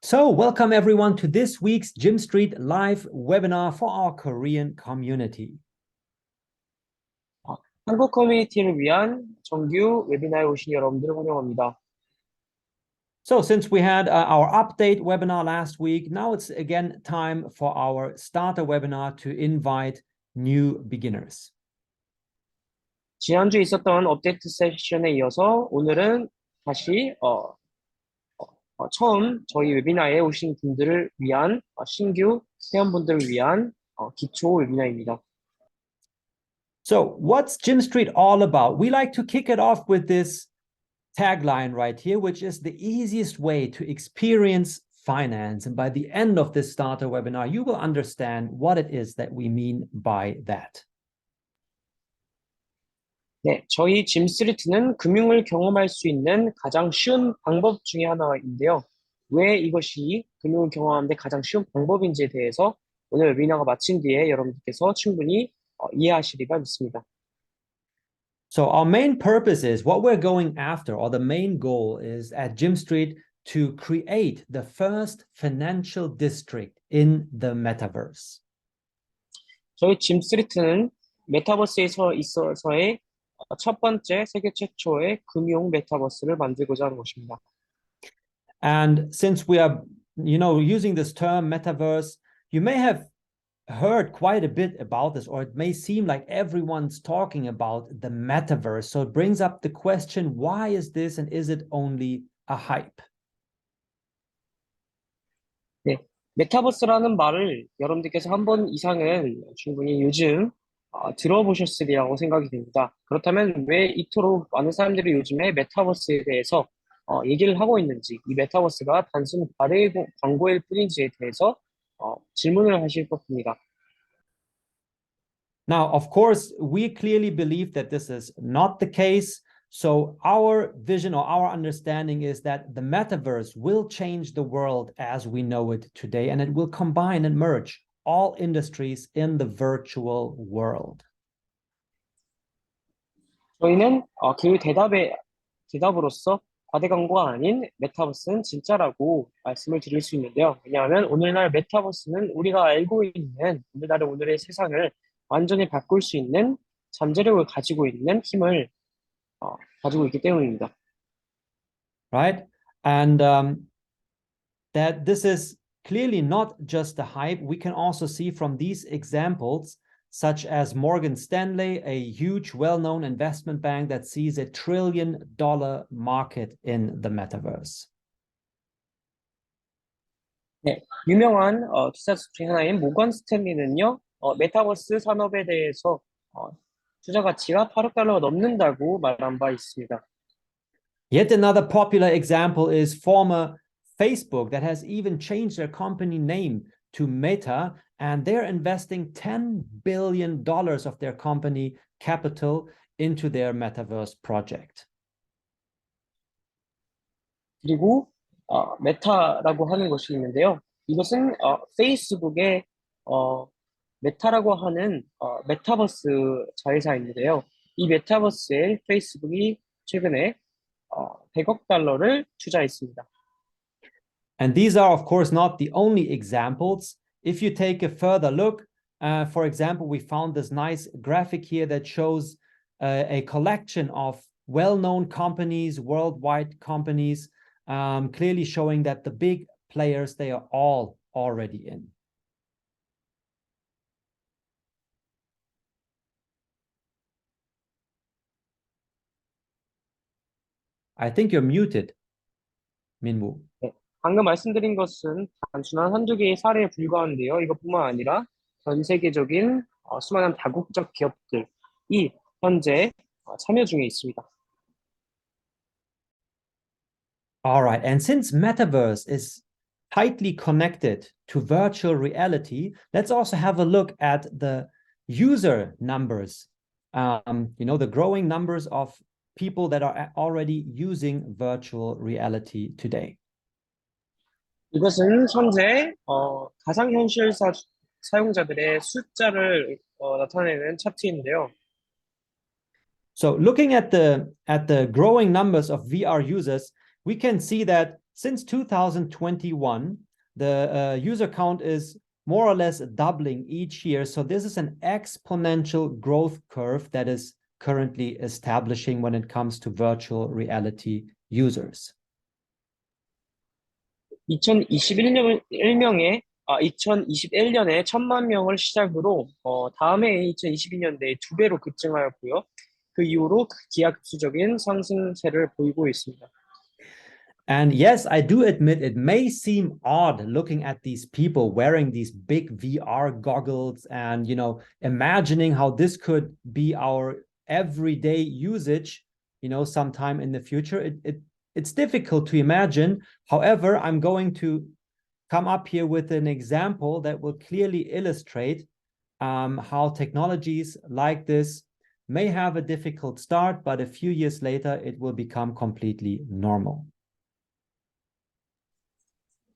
So, welcome everyone to this week's Gym Street live webinar for our Korean community. 한국 커뮤니티를 위한 정규 웨비나에 오신 여러분들을 환영합니다. So, since we had our update webinar last week, now it's again time for our starter webinar to invite new beginners. 지난주에 있었던 업데이트 세션에 이어서 오늘은 다시 처음 저희 웨비나에 오신 분들을 위한 신규 회원분들을 위한 기초 웨비나입니다. So, what's Gym Street all about? We like to kick it off with this tagline right here, which is the easiest way to experience finance. And by the end of this starter webinar, you will understand what it is that we mean by that. 네, 저희 짐스트리트는 금융을 경험할 수 있는 가장 쉬운 방법 중에 하나인데요. 왜 이것이 금융을 경험하는데 가장 쉬운 방법인지에 대해서 오늘 웨비나가 마친 뒤에 여러분들께서 충분히 이해하시리라 믿습니다. So our main purpose is what we're going after, or the main goal is at Gym Street to create the first financial district in the metaverse. 저희 짐스트리트는 메타버스에서 있어서의 첫 번째 세계 최초의 금융 메타버스를 만들고자 하는 것입니다. And since we are, using this term metaverse, you may have heard quite a bit about this, or it may seem like everyone's talking about the metaverse. So it brings up the question, why is this and is it only a hype? 네, 메타버스라는 말을 여러분들께서 한 번 이상은 충분히 요즘 들어보셨으리라고 생각이 됩니다. 그렇다면 왜 이토록 많은 사람들이 요즘에 메타버스에 대해서 얘기를 하고 있는지, 이 메타버스가 단순 발의 광고일 뿐인지에 대해서 질문을 하실 겁니다. Now, of course, we clearly believe that this is not the case. So our vision or our understanding is that the metaverse will change the world as we know it today, and it will combine and merge all industries in the virtual world. 저희는 그 대답으로서 과대광고가 아닌 메타버스는 진짜라고 말씀을 드릴 수 있는데요. 왜냐하면 오늘날 메타버스는 우리가 알고 있는 오늘의 세상을 완전히 바꿀 수 있는 잠재력을 가지고 있는 힘을 가지고 있기 때문입니다. Right? And that this is clearly not just a hype. We can also see from these examples, such as Morgan Stanley, a huge, well-known investment bank that sees $1 trillion market in the metaverse. 네, 유명한 투자수 중 하나인 모건 스탠리는요, 메타버스 산업에 대해서 투자 가치가 8억 달러가 넘는다고 말한 바 있습니다. Yet another popular example is former Facebook that has even changed their company name to Meta, and they're investing $10 billion of their company capital into their metaverse project. 그리고 메타라고 하는 것이 있는데요. 이것은 페이스북의 메타라고 하는 메타버스 자회사인데요. 이 메타버스에 페이스북이 최근에 100억 달러를 투자했습니다. And these are, of course, not the only examples. If you take a further look, for example, we found this nice graphic here that shows a collection of well-known companies, worldwide companies, clearly showing that the big players, they are all already in. I think you're muted, Minwoo. 네, 방금 말씀드린 것은 단순한 한두 개의 사례에 불과한데요. 이것뿐만 아니라 전 세계적인 수많은 다국적 기업들이 현재 참여 중에 있습니다. All right, and since Metaverse is tightly connected to virtual reality, let's also have a look at the user numbers, the growing numbers of people that are already using virtual reality today. 이것은 현재 가상현실 사용자들의 숫자를 나타내는 차트인데요. So looking at the growing numbers of VR users, we can see that since 2021, the user count is more or less doubling each year. So this is an exponential growth curve that is currently establishing when it comes to virtual reality users. 2021년에 1,000만 명을 시작으로 다음해 2022년대에 2배로 급증하였고요. 그 이후로 기하급수적인 상승세를 보이고 있습니다. And yes, I do admit it may seem odd looking at these people wearing these big VR goggles and, you know, imagining how this could be our everyday usage, you know, sometime in the future. It's difficult to imagine. However, I'm going to come up here with an example that will clearly illustrate how technologies like this may have a difficult start, but a few years later, it will become completely normal.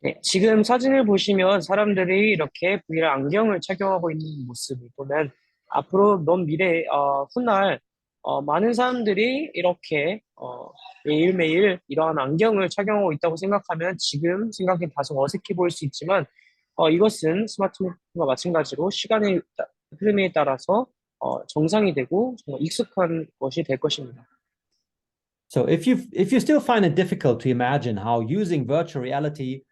네, 지금 사진을 보시면 사람들이 이렇게 VR 안경을 착용하고 있는 모습을 보면 앞으로 먼 미래에 훗날 많은 사람들이 이렇게 매일매일 이러한 안경을 착용하고 있다고 생각하면 지금 생각이 다소 어색해 보일 수 있지만 이것은 스마트폰과 마찬가지로 시간의 흐름에 따라서 정상이 되고 정말 익숙한 것이 될 것입니다. So if you still find it difficult to imagine how using virtual reality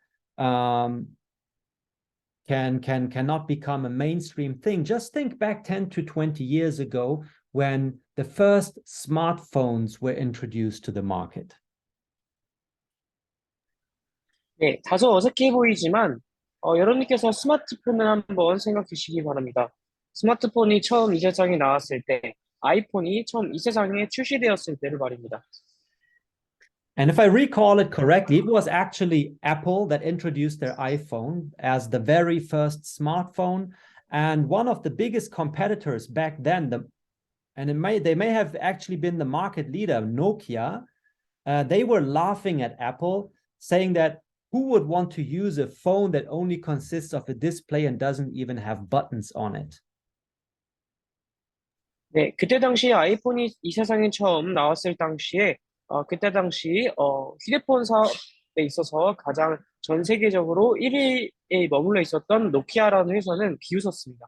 cannot become a mainstream thing, just think back 10 to 20 years ago when the first smartphones were introduced to the market. 네, 다소 어색해 보이지만 여러분께서 스마트폰을 한번 생각해 주시기 바랍니다. 스마트폰이 처음 이 세상에 나왔을 때, 아이폰이 처음 이 세상에 출시되었을 때를 말입니다. And if I recall it correctly, it was actually Apple that introduced their iPhone as the very first smartphone. And one of the biggest competitors back then, they may have actually been the market leader, Nokia. They were laughing at Apple, saying that who would want to use a phone that only consists of a display and doesn't even have buttons on it? 네, 그때 당시 아이폰이 이 세상에 처음 나왔을 당시에 그때 당시 휴대폰 사업에 있어서 가장 전 세계적으로 1위에 머물러 있었던 노키아라는 회사는 비웃었습니다.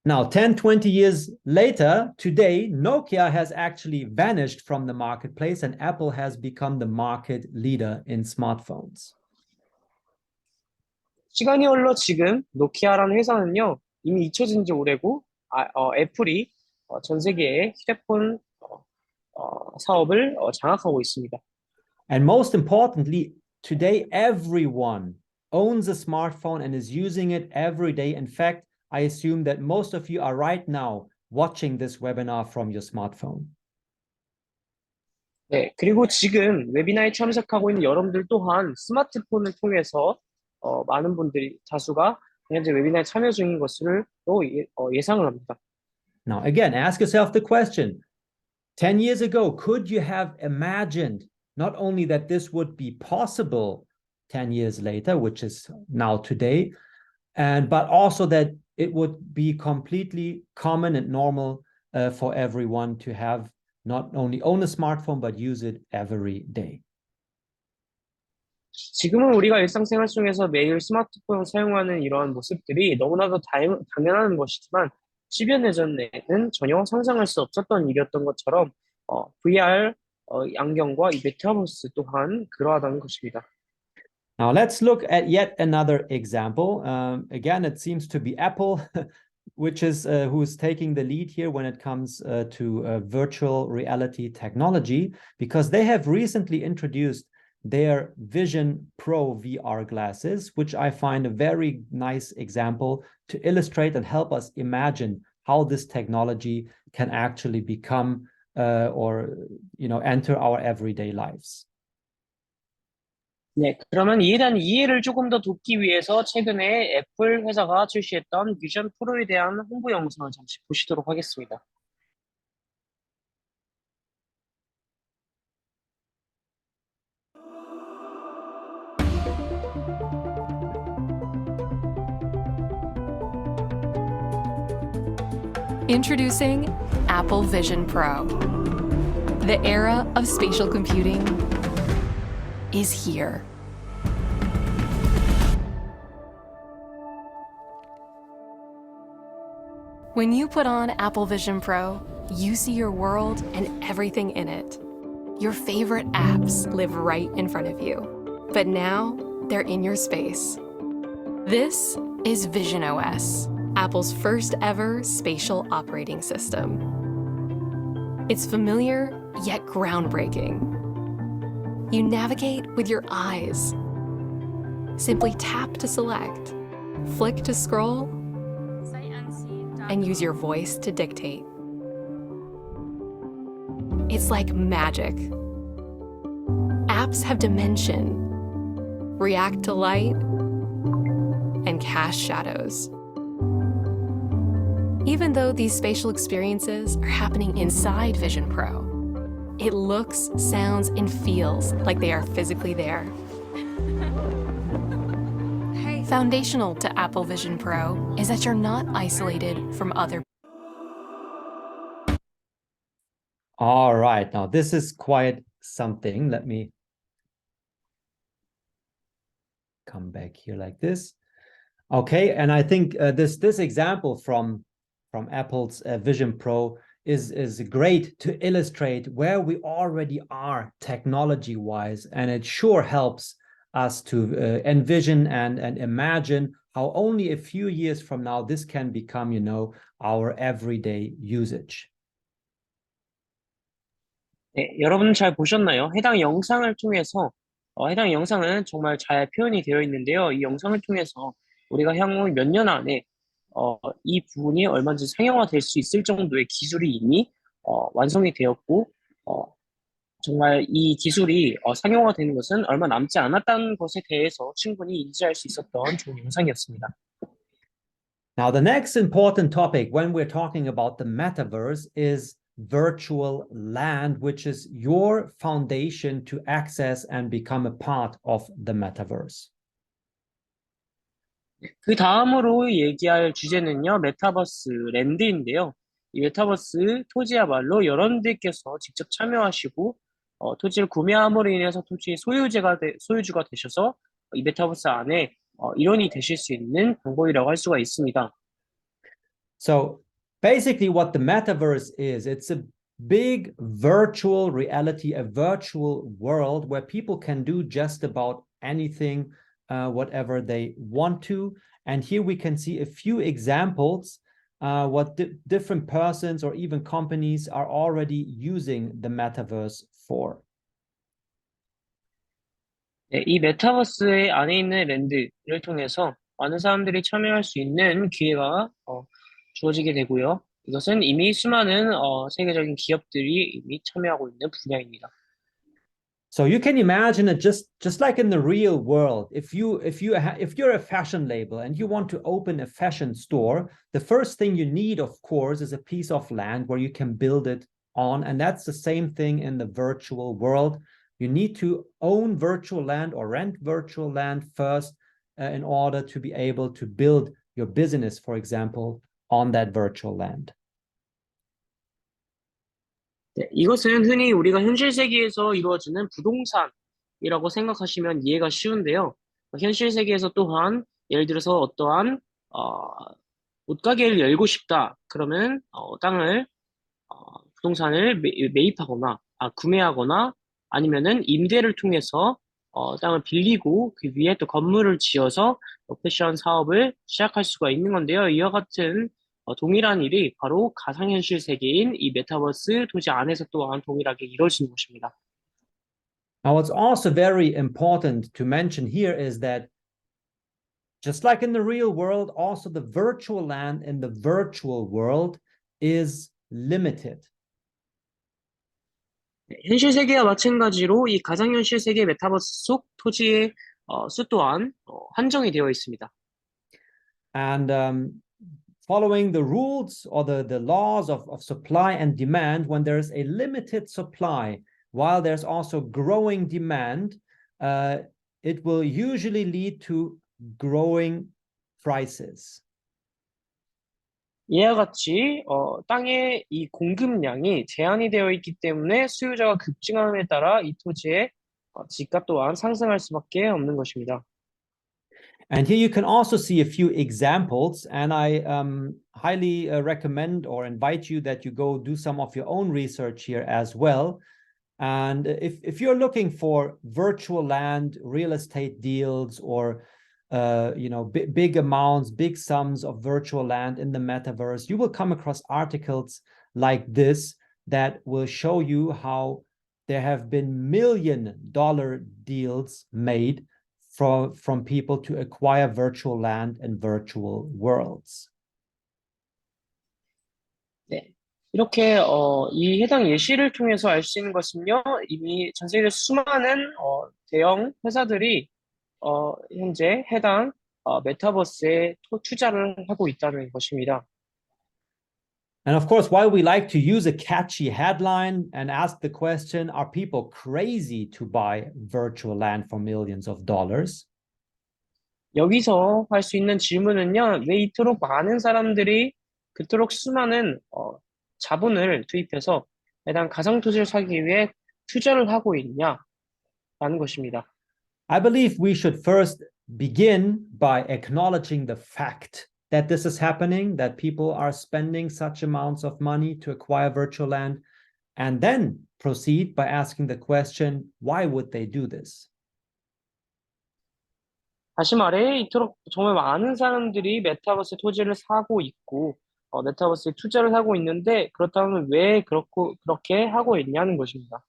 Now, 10, 20 years later, today, Nokia has actually vanished from the marketplace and Apple has become the market leader in smartphones. 시간이 흘러 지금 노키아라는 회사는요, 이미 잊혀진 지 오래고 애플이 전 세계의 휴대폰 사업을 장악하고 있습니다. And most importantly, today everyone owns a smartphone and is using it every day. In fact, I assume that most of you are right now watching this webinar from your smartphone. 네, 그리고 지금 웨비나에 참석하고 있는 여러분들 또한 스마트폰을 통해서 많은 분들이 다수가 현재 웨비나에 참여 중인 것을 또 예상을 합니다. Now, again, ask yourself the question. 10 years ago, could you have imagined not only that this would be possible 10 years later, which is now today, but also that it would be completely common and normal for everyone to have not only own a smartphone, but use it every day. 지금은 우리가 일상생활 속에서 매일 스마트폰을 사용하는 이러한 모습들이 너무나도 당연한 것이지만 10여 년 전에는 전혀 상상할 수 없었던 일이었던 것처럼 VR 안경과 이 메타버스 또한 그러하다는 것입니다. Now let's look at yet another example. Again, it seems to be Apple, which is who's taking the lead here when it comes to virtual reality technology, because they have recently introduced their Vision Pro VR glasses, which I find a very nice example to illustrate and help us imagine how this technology can actually become enter our everyday lives. 네, 그러면 이에 대한 이해를 조금 더 돕기 위해서 최근에 애플 회사가 출시했던 비전 프로에 대한 홍보 영상을 잠시 보시도록 하겠습니다. Introducing Apple Vision Pro, the era of spatial computing, is here. When you put on Apple Vision Pro, you see your world and everything in it. Your favorite apps live right in front of you, but now they're in your space. This is Vision OS, Apple's first ever spatial operating system. It's familiar yet groundbreaking. You navigate with your eyes. Simply tap to select, flick to scroll, and use your voice to dictate. It's like magic. Apps have dimension, react to light, and cast shadows. Even though these spatial experiences are happening inside Vision Pro, it looks, sounds, and feels like they are physically there. Foundational to Apple Vision Pro is that you're not isolated from other. All right, now this is quite something. Let me come back here like this. Okay, and I think this example from Apple's Vision Pro is great to illustrate where we already are technology-wise, and it sure helps us to envision and imagine how only a few years from now this can become, our everyday usage. 네, 여러분 잘 보셨나요? 해당 영상을 통해서 해당 영상은 정말 잘 표현이 되어 있는데요. 이 영상을 통해서 우리가 향후 몇 년 안에 이 부분이 얼마든지 상용화될 수 있을 정도의 기술이 이미 완성이 되었고 정말 이 기술이 상용화되는 것은 얼마 남지 않았다는 것에 대해서 충분히 인지할 수 있었던 좋은 영상이었습니다. Now, the next important topic when we're talking about the metaverse is virtual land, which is your foundation to access and become a part of the metaverse. 그 다음으로 얘기할 주제는요, 메타버스 랜드인데요. 이 메타버스 토지야말로 여러분들께서 직접 참여하시고 토지를 구매함으로 인해서 토지의 소유주가 되셔서 이 메타버스 안에 일원이 되실 수 있는 방법이라고 할 수가 있습니다. So basically what the metaverse is, it's a big virtual reality, a virtual world where people can do just about anything, whatever they want to. And here we can see a few examples what different persons or even companies are already using the metaverse for. 네, 이 메타버스의 안에 있는 랜드를 통해서 많은 사람들이 참여할 수 있는 기회가 주어지게 되고요. 이것은 이미 수많은 세계적인 기업들이 이미 참여하고 있는 분야입니다. So you can imagine it just like in the real world. If you're a fashion label and you want to open a fashion store, the first thing you need, of course, is a piece of land where you can build it on. And that's the same thing in the virtual world. You need to own virtual land or rent virtual land first in order to be able to build your business, for example, on that virtual land. 네, 이것은 흔히 우리가 현실 세계에서 이루어지는 부동산이라고 생각하시면 이해가 쉬운데요. 현실 세계에서 또한 예를 들어서 어떠한 옷가게를 열고 싶다. 그러면 땅을 부동산을 매입하거나 구매하거나 아니면은 임대를 통해서 땅을 빌리고 그 위에 또 건물을 지어서 패션 사업을 시작할 수가 있는 건데요. 이와 같은 동일한 일이 바로 가상현실 세계인 이 메타버스 토지 안에서 또한 동일하게 이루어지는 것입니다. Now, what's also very important to mention here is that just like in the real world, also the virtual land in the virtual world is limited. 현실 세계와 마찬가지로 이 가상현실 세계 메타버스 속 토지의 수 또한 한정이 되어 있습니다. And following the rules or the laws of supply and demand, when there's a limited supply, while there's also growing demand, it will usually lead to growing prices. 이와 같이 땅의 이 공급량이 제한이 되어 있기 때문에 수요자가 급증함에 따라 이 토지의 집값 또한 상승할 수밖에 없는 것입니다. And here you can also see a few examples, and I highly recommend or invite you that you go do some of your own research here as well. And if you're looking for virtual land, real estate deals, or big amounts, big sums of virtual land in the metaverse, you will come across articles like this that will show you how there have been $1 million deals made from people to acquire virtual land and virtual worlds. 네. 이렇게 이 해당 예시를 통해서 알 수 있는 것은요, 이미 전 세계 수많은 대형 회사들이 현재 해당 메타버스에 투자를 하고 있다는 것입니다. And of course, while we like to use a catchy headline and ask the question, are people crazy to buy virtual land for millions of dollars? 여기서 할 수 있는 질문은요, 왜 이토록 많은 사람들이 그토록 수많은 자본을 투입해서 해당 가상토지를 사기 위해 투자를 하고 있냐라는 것입니다. I believe we should first begin by acknowledging the fact that this is happening, that people are spending such amounts of money to acquire virtual land, and then proceed by asking the question, why would they do this? 다시 말해, 이토록 정말 많은 사람들이 메타버스 토지를 사고 있고, 메타버스에 투자를 하고 있는데, 그렇다면 왜 그렇게 하고 있냐는 것입니다.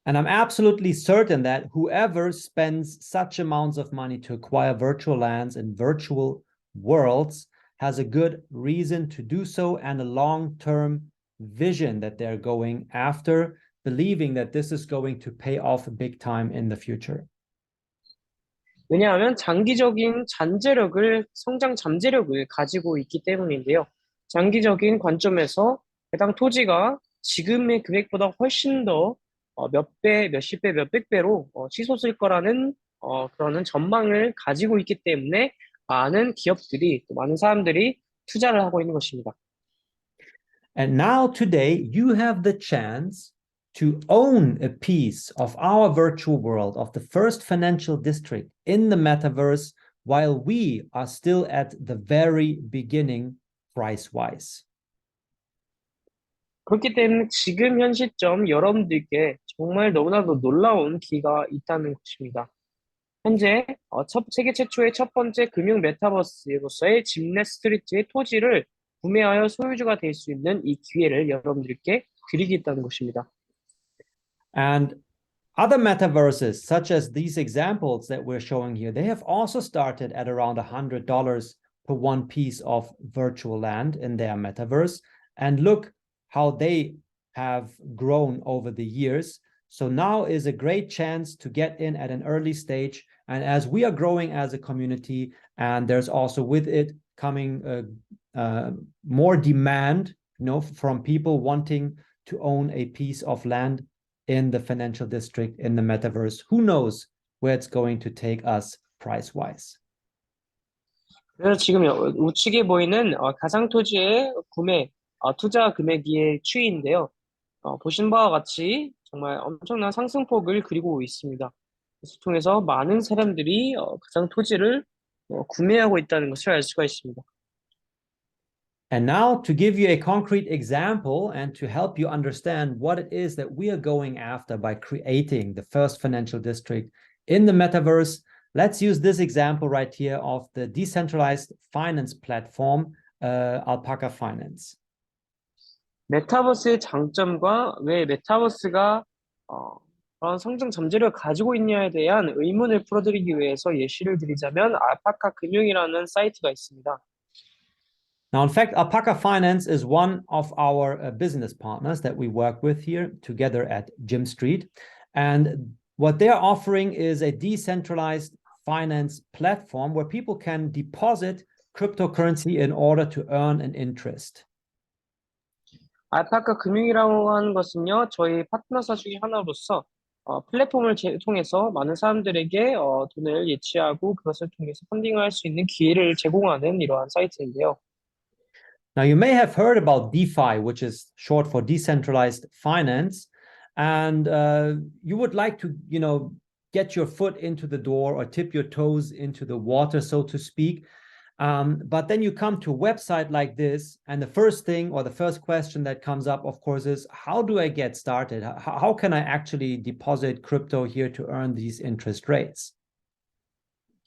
And I'm absolutely certain that whoever spends such amounts of money to acquire virtual lands and virtual worlds has a good reason to do so and a long-term vision that they're going after, believing that this is going to pay off big time in the future. 왜냐하면 장기적인 성장 잠재력을 가지고 있기 때문인데요. 장기적인 관점에서 해당 토지가 지금의 금액보다 훨씬 더 몇 배, 몇십 배, 몇백 배로 치솟을 거라는 그런 전망을 가지고 있기 때문에 많은 기업들이 또 많은 사람들이 투자를 하고 있는 것입니다. And now today you have the chance to own a piece of our virtual world, of the first financial district in the metaverse, while we are still at the very beginning price-wise. 그렇기 때문에 지금 현 시점 여러분들께 정말 너무나도 놀라운 기회가 있다는 것입니다. 현재 세계 최초의 첫 번째 금융 메타버스로서의 집넷 스트리트의 토지를 구매하여 소유주가 될 수 있는 이 기회를 여러분들께 드리겠다는 것입니다. And other metaverses, such as these examples that we're showing here, they have also started at around $100 per one piece of virtual land in their metaverse. And look how they have grown over the years. So now is a great chance to get in at an early stage. And as we are growing as a community, and there's also with it coming more demand, from people wanting to own a piece of land in the financial district, in the metaverse. Who knows where it's going to take us price-wise? 그래서 지금 우측에 보이는 가상토지의 투자 금액의 추이인데요. 보신 바와 같이 정말 엄청난 상승폭을 그리고 있습니다. 그래서 통해서 많은 사람들이 가상토지를 구매하고 있다는 것을 알 수가 있습니다. And now to give you a concrete example and to help you understand what it is that we are going after by creating the first financial district in the metaverse, let's use this example right here of the decentralized finance platform, Alpaca Finance. 메타버스의 장점과 왜 메타버스가 그런 성장 잠재력을 가지고 있냐에 대한 의문을 풀어드리기 위해서 예시를 드리자면 알파카 금융이라는 사이트가 있습니다. Now, in fact, Alpaca Finance is one of our business partners that we work with here together at Jim Street. And what they're offering is a decentralized finance platform where people can deposit cryptocurrency in order to earn an interest. 알파카 금융이라고 하는 것은요, 저희 파트너사 중에 하나로서 플랫폼을 통해서 많은 사람들에게 돈을 예치하고 그것을 통해서 펀딩을 할 수 있는 기회를 제공하는 이러한 사이트인데요. Now, you may have heard about DeFi, which is short for decentralized finance. and you would like to, get your foot into the door or tip your toes into the water, so to speak. But then you come to a website like this, and the first thing or the first question that comes up, of course, is how do I get started? How can I actually deposit crypto here to earn these interest rates?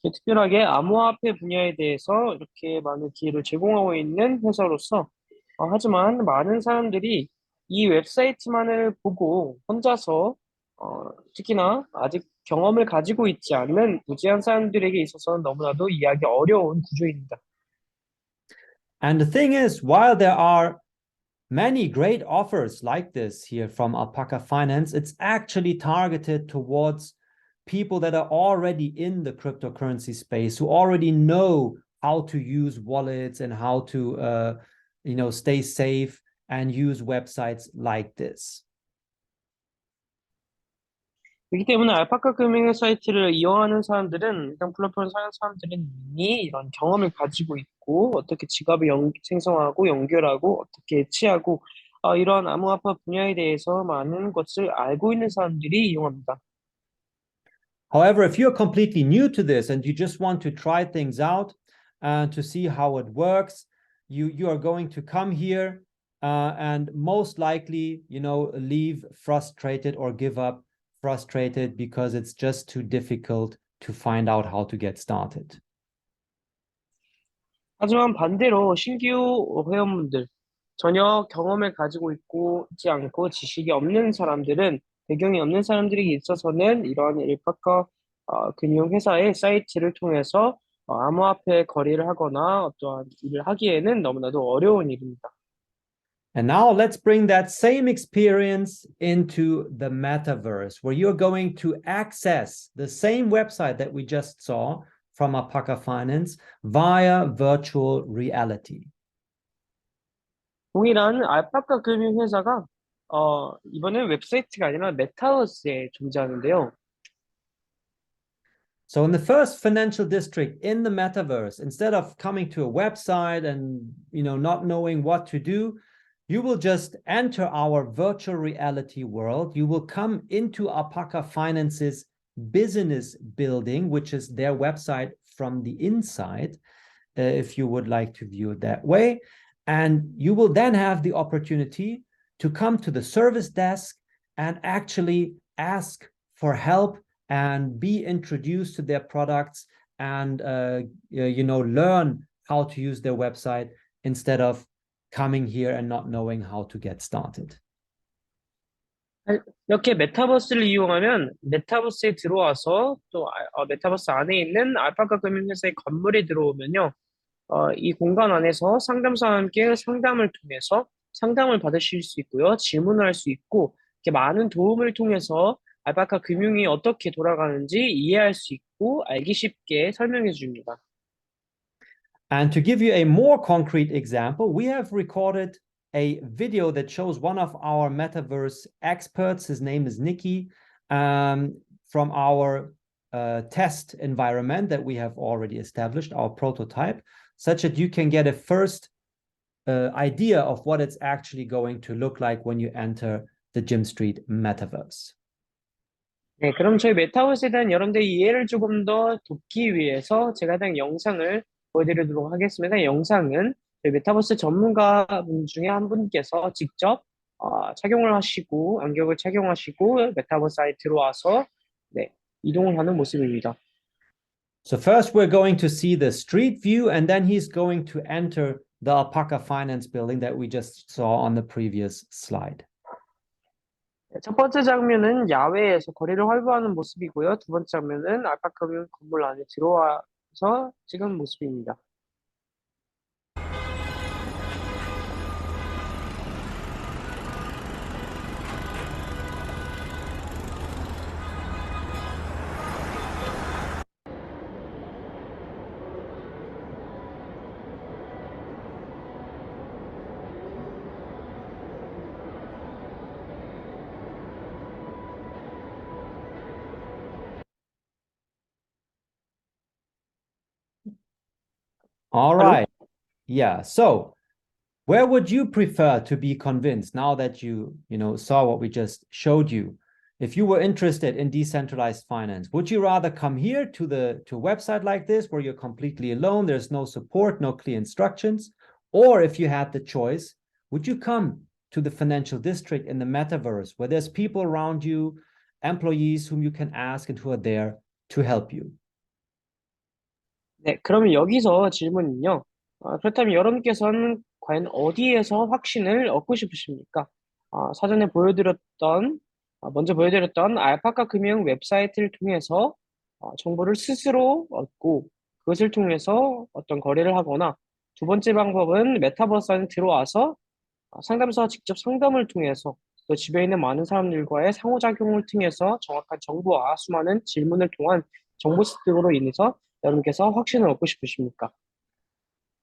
특별하게 암호화폐 분야에 대해서 이렇게 많은 기회를 제공하고 있는 회사로서 하지만 많은 사람들이 이 웹사이트만을 보고 혼자서 특히나 아직 경험을 가지고 있지 않는 무지한 사람들에게 있어서는 너무나도 이해하기 어려운 구조입니다. And the thing is, while there are many great offers like this here from Alpaca Finance, it's actually targeted towards people that are already in the cryptocurrency space, who already know how to use wallets and how to stay safe and use websites like this. 그렇기 때문에 알파카 금융 사이트를 이용하는 사람들은 일단 플랫폼을 사용하는 사람들은 이미 이런 경험을 가지고 있고 어떻게 지갑을 생성하고 연결하고 어떻게 해치하고 이런 암호화폐 분야에 대해서 많은 것을 알고 있는 사람들이 이용합니다. However, if you're completely new to this and you just want to try things out and to see how it works, you are going to come here and most likely, leave frustrated or give up frustrated because it's just too difficult to find out how to get started. 하지만 반대로 신규 회원분들, 전혀 경험을 가지고 있지 않고 지식이 없는 사람들은 배경이 없는 사람들에게 있어서는 이러한 알파카 금융회사의 사이트를 통해서 암호화폐 거래를 하거나 어떠한 일을 하기에는 너무나도 어려운 일입니다. And now let's bring that same experience into the metaverse, where you're going to access the same website that we just saw from Alpaca Finance via virtual reality. 동일한 알파카 금융회사가 이번엔 웹사이트가 아니라 메타버스에 존재하는데요. So in the first financial district in the metaverse, instead of coming to a website and not knowing what to do, you will just enter our virtual reality world. You will come into Alpaca Finance's business building, which is their website from the inside, if you would like to view it that way. And you will then have the opportunity to come to the service desk and actually ask for help and be introduced to their products and learn how to use their website instead of coming here and not knowing how to get started. 이렇게 메타버스를 이용하면 메타버스에 들어와서 또 메타버스 안에 있는 알파카 금융회사의 건물에 들어오면요. 이 공간 안에서 상담사와 함께 상담을 통해서 상담을 받으실 수 있고요. 질문을 할 수 있고 이렇게 많은 도움을 통해서 알파카 금융이 어떻게 돌아가는지 이해할 수 있고 알기 쉽게 설명해 줍니다. And to give you a more concrete example, we have recorded a video that shows one of our metaverse experts. His name is Nikki, from our test environment that we have already established, our prototype, such that you can get a first idea of what it's actually going to look like when you enter the Gym Street metaverse. 네, 그럼 저희 메타버스에 대한 여러분들의 이해를 조금 더 돕기 위해서 제가 해당 영상을 보여드리도록 하겠습니다. 영상은 저희 메타버스 전문가분 중에 한 분께서 직접 착용을 하시고 안경을 착용하시고 메타버스 안에 들어와서 이동을 하는 모습입니다. So first we're going to see the street view, and then he's going to enter the Alpaca Finance building that we just saw on the previous slide. 첫 번째 장면은 야외에서 거리를 활보하는 모습이고요. 두 번째 장면은 알파카 건물 안에 들어와서 찍은 모습입니다. All right. Yeah. So Where would you prefer to be convinced now that you saw what we just showed you? If you were interested in decentralized finance, would you rather come here to a website like this where you're completely alone, there's no support, no clear instructions? Or if you had the choice, would you come to the financial district in the metaverse where there's people around you, employees whom you can ask and who are there to help you? 네, 그러면 여기서 질문은요. 그렇다면 여러분께서는 과연 어디에서 확신을 얻고 싶으십니까? 먼저 보여드렸던 알파카 금융 웹사이트를 통해서 정보를 스스로 얻고 그것을 통해서 어떤 거래를 하거나 두 번째 방법은 메타버스 안에 들어와서 상담사와 직접 상담을 통해서 또 집에 있는 많은 사람들과의 상호작용을 통해서 정확한 정보와 수많은 질문을 통한 정보 습득으로 인해서 여러분께서 확신을 얻고 싶으십니까?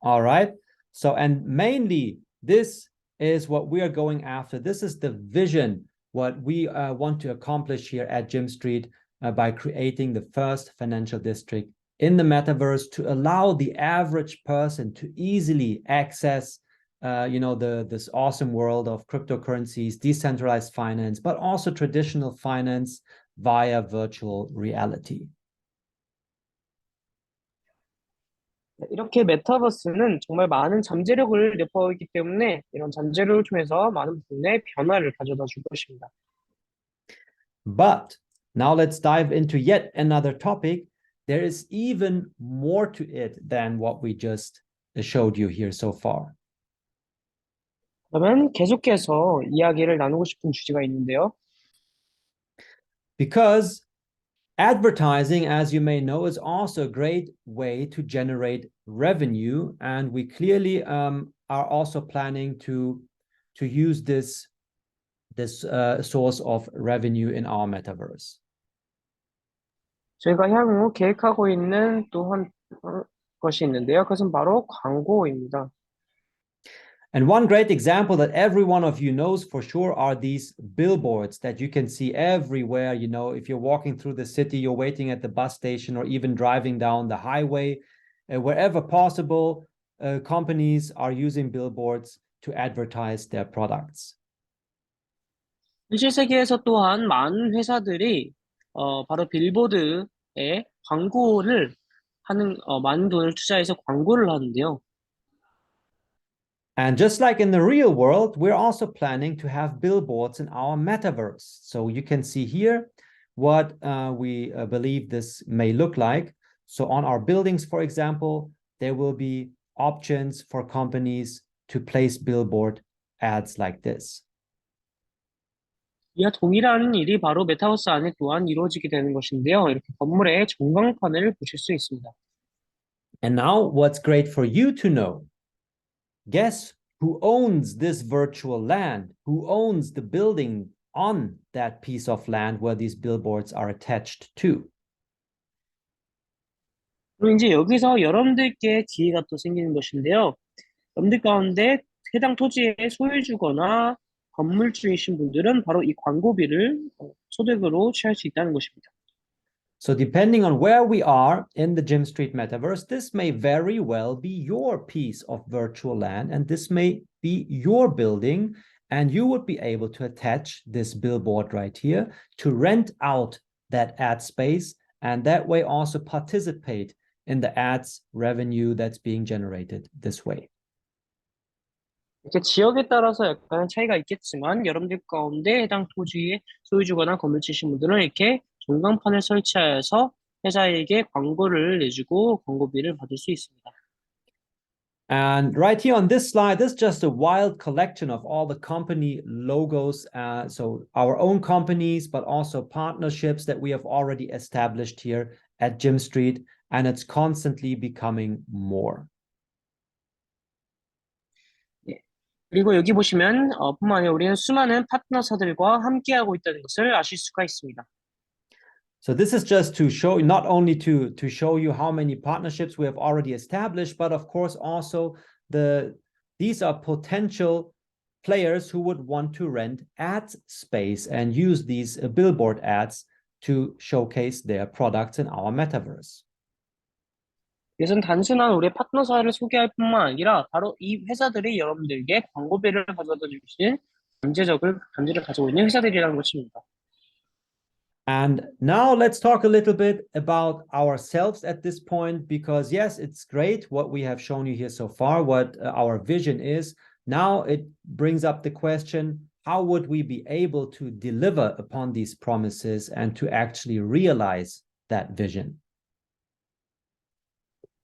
All right. So, and mainly this is what we are going after. This is the vision, what we want to accomplish here at Jim Street by creating the first financial district in the metaverse to allow the average person to easily access this awesome world of cryptocurrencies, decentralized finance, but also traditional finance via virtual reality. 이렇게 메타버스는 정말 많은 잠재력을 내포하기 때문에 이런 잠재력을 통해서 많은 부분의 변화를 가져다 줄 것입니다. But now let's dive into yet another topic. There is even more to it than what we just showed you here so far. 그러면 계속해서 이야기를 나누고 싶은 주제가 있는데요. Because advertising, as you may know, is also a great way to generate revenue, and we clearly are also planning to use this source of revenue in our metaverse. 저희가 향후 계획하고 있는 또 한 것이 있는데요. 그것은 바로 광고입니다. And one great example that every one of you knows for sure are these billboards that you can see everywhere. If you're walking through the city, you're waiting at the bus station, or even driving down the highway, wherever possible, companies are using billboards to advertise their products. 현실 세계에서 또한 많은 회사들이 바로 빌보드에 광고를 하는 많은 돈을 투자해서 광고를 하는데요. And just like in the real world, we're also planning to have billboards in our metaverse. So you can see here what we believe this may look like. So on our buildings, for example, there will be options for companies to place billboard ads like this. 이와 동일한 일이 바로 메타버스 안에 또한 이루어지게 되는 것인데요. 이렇게 건물의 전광판을 보실 수 있습니다. And now what's great for you to know? Guess who owns this virtual land? Who owns the building on that piece of land where these billboards are attached to? 그리고 이제 여기서 여러분들께 기회가 또 생기는 것인데요. 여러분들 가운데 해당 토지의 소유주거나 건물주이신 분들은 바로 이 광고비를 소득으로 취할 수 있다는 것입니다. So depending on where we are in the Jim Street metaverse, this may very well be your piece of virtual land, and this may be your building, and you would be able to attach this billboard right here to rent out that ad space, and that way also participate in the ads revenue that's being generated this way. 이렇게 지역에 따라서 약간 차이가 있겠지만 여러분들 가운데 해당 토지의 소유주거나 건물주이신 분들은 이렇게 전광판을 설치하여서 회사에게 광고를 내주고 광고비를 받을 수 있습니다. And right here on this slide, this is just a wild collection of all the company logos. So our own companies, but also partnerships that we have already established here at Jim Street, and it's constantly becoming more. 그리고 여기 보시면 뿐만 아니라 우리는 수많은 파트너사들과 함께하고 있다는 것을 아실 수가 있습니다. So this is just to show, not only to show you how many partnerships we have already established, but of course also these are potential players who would want to rent ad space and use these billboard ads to showcase their products in our metaverse. 이것은 단순한 우리의 파트너사를 소개할 뿐만 아니라 바로 이 회사들이 여러분들에게 광고비를 가져다 주실 잠재를 가지고 있는 회사들이라는 것입니다. And now let's talk a little bit about ourselves at this point, because yes, it's great what we have shown you here so far, what our vision is. Now it brings up the question, how would we be able to deliver upon these promises and to actually realize that vision?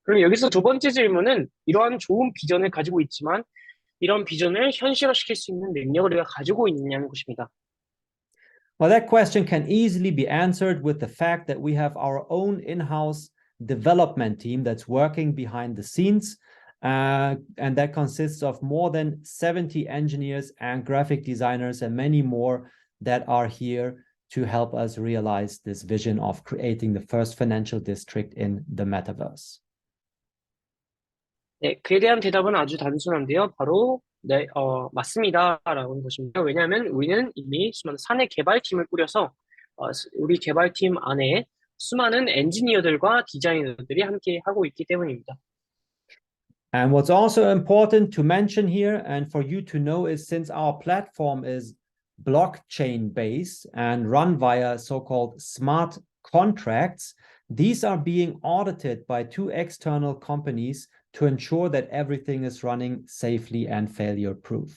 그럼 여기서 두 번째 질문은 이러한 좋은 비전을 가지고 있지만 이런 비전을 현실화시킬 수 있는 능력을 우리가 가지고 있느냐는 것입니다. Well, that question can easily be answered with the fact that we have our own in-house development team that's working behind the scenes, and that consists of more than 70 engineers and graphic designers and many more that are here to help us realize this vision of creating the first financial district in the metaverse. 네, 그에 대한 대답은 아주 단순한데요. 바로 네, 맞습니다라는 것입니다. 왜냐하면 우리는 이미 수많은 사내 개발팀을 꾸려서 우리 개발팀 안에 수많은 엔지니어들과 디자이너들이 함께 하고 있기 때문입니다. And what's also important to mention here and for you to know is, since our platform is blockchain based and run via so-called smart contracts, these are being audited by two external companies to ensure that everything is running safely and failure-proof.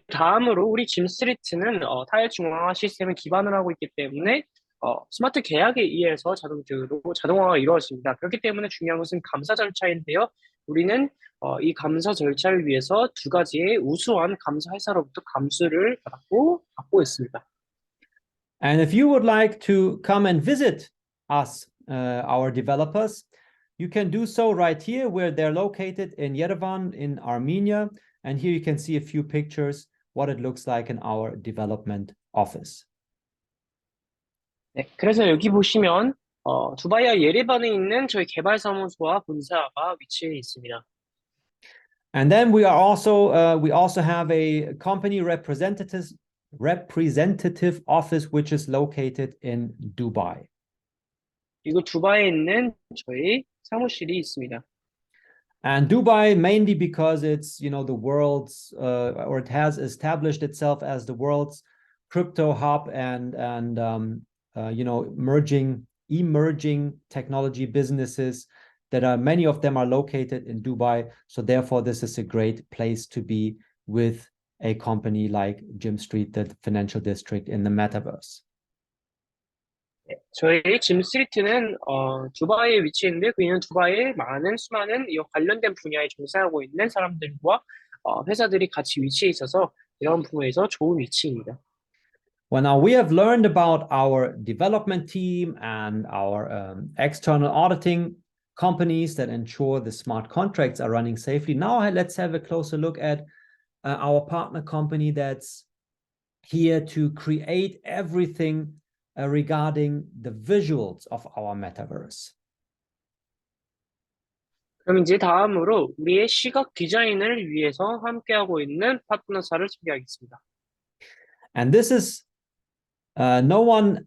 다음으로 우리 짐스트리트는 타일 중앙화 시스템을 기반으로 하고 있기 때문에 스마트 계약에 의해서 자동화가 이루어집니다. 그렇기 때문에 중요한 것은 감사 절차인데요. 우리는 이 감사 절차를 위해서 두 가지의 우수한 감사 회사로부터 감수를 받고 있습니다. And if you would like to come and visit us, our developers, you can do so right here, where they're located in Yerevan in Armenia. And here you can see a few pictures, what it looks like in our development office. 네, 그래서 여기 보시면 두바이와 예레반에 있는 저희 개발사무소와 본사가 위치해 있습니다. And then we also have a company representative office, which is located in Dubai. 그리고 두바이에 있는 저희 사무실이 있습니다. And Dubai, mainly because it's, the world's, or it has established itself as the world's crypto hub and emerging technology businesses that are, many of them are located in Dubai. So therefore, this is a great place to be with a company like Jim Street, the financial district in the metaverse. 저희 짐스트리트는 두바이에 위치해 있는데 그는 두바이에 수많은 이 관련된 분야에 종사하고 있는 사람들과 회사들이 같이 위치해 있어서 이런 부분에서 좋은 위치입니다. Well, now we have learned about our development team and our external auditing companies that ensure the smart contracts are running safely. Now let's have a closer look at our partner company that's here to create everything regarding the visuals of our metaverse. 그럼 이제 다음으로 우리의 시각 디자인을 위해서 함께하고 있는 파트너사를 소개하겠습니다. And this is no one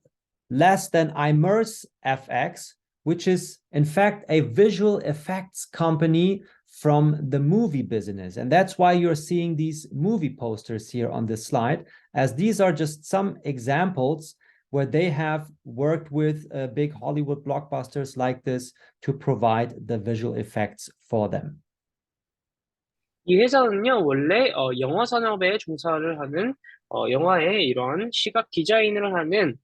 less than ImmerseFX, which is in fact a visual effects company from the movie business. And that's why you're seeing these movie posters here on this slide, as these are just some examples where they have worked with big Hollywood blockbusters like this to provide the visual effects for them. 이 회사는요, 원래 영화 산업에 종사를 하는 영화의 이런 시각 디자인을 하는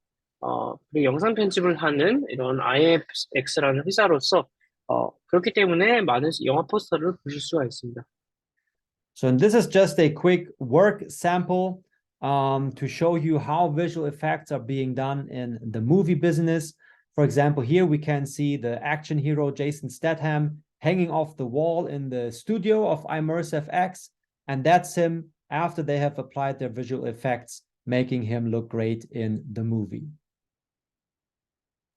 그리고 영상 편집을 하는 이런 IFX라는 회사로서 그렇기 때문에 많은 영화 포스터를 보실 수가 있습니다. So this is just a quick work sample to show you how visual effects are being done in the movie business. For example, here we can see the action hero Jason Statham hanging off the wall in the studio of ImmerseFX, and that's him after they have applied their visual effects, making him look great in the movie.